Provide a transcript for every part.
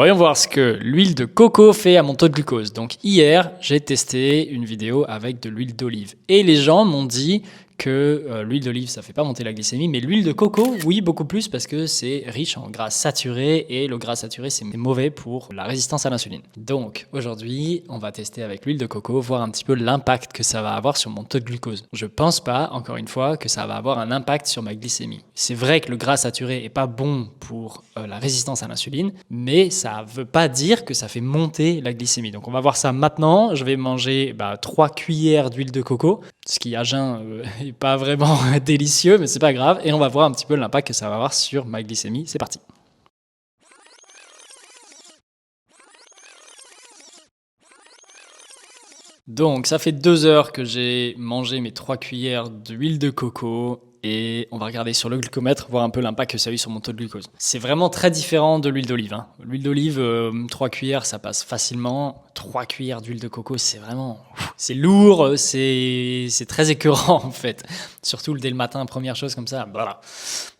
Voyons voir ce que l'huile de coco fait à mon taux de glucose. Donc hier, j'ai testé une vidéo avec de l'huile d'olive. Et les gens m'ont dit que l'huile d'olive, ça fait pas monter la glycémie, mais l'huile de coco, oui, beaucoup plus parce que c'est riche en gras saturé et le gras saturé, c'est mauvais pour la résistance à l'insuline. Donc aujourd'hui, on va tester avec l'huile de coco, voir un petit peu l'impact que ça va avoir sur mon taux de glucose. Je pense pas, encore une fois, que ça va avoir un impact sur ma glycémie. C'est vrai que le gras saturé est pas bon pour la résistance à l'insuline, mais ça veut pas dire que ça fait monter la glycémie. Donc on va voir ça maintenant. Je vais manger 3 cuillères d'huile de coco, ce qui à jeun est pas vraiment délicieux, mais c'est pas grave. Et on va voir un petit peu l'impact que ça va avoir sur ma glycémie. C'est parti. Donc ça fait 2 heures que j'ai mangé mes 3 cuillères d'huile de coco et on va regarder sur le glucomètre, voir un peu l'impact que ça a eu sur mon taux de glucose. C'est vraiment très différent de l'huile d'olive. L'huile d'olive, 3 cuillères, ça passe facilement. 3 cuillères d'huile de coco, c'est vraiment... C'est lourd, c'est très écœurant en fait. Surtout dès le matin, première chose comme ça, voilà.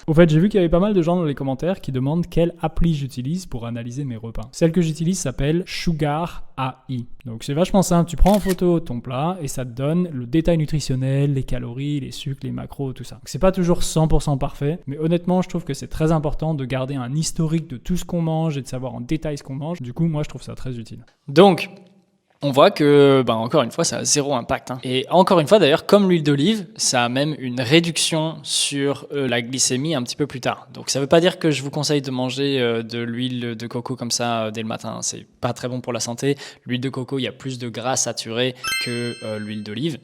Au fait, j'ai vu qu'il y avait pas mal de gens dans les commentaires qui demandent quelle appli j'utilise pour analyser mes repas. Celle que j'utilise s'appelle Sugar AI. Donc c'est vachement simple, tu prends en photo ton plat et ça te donne le détail nutritionnel, les calories, les sucres, les macros, tout ça. Donc, c'est pas toujours 100% parfait, mais honnêtement, je trouve que c'est très important de garder un historique de tout ce qu'on mange et de savoir en détail ce qu'on mange. Du coup, moi, je trouve ça très utile. Donc, on voit que, encore une fois, ça a zéro impact. Et encore une fois, d'ailleurs, comme l'huile d'olive, ça a même une réduction sur la glycémie un petit peu plus tard. Donc, ça ne veut pas dire que je vous conseille de manger de l'huile de coco comme ça dès le matin. C'est pas très bon pour la santé. L'huile de coco, il y a plus de gras saturé que l'huile d'olive.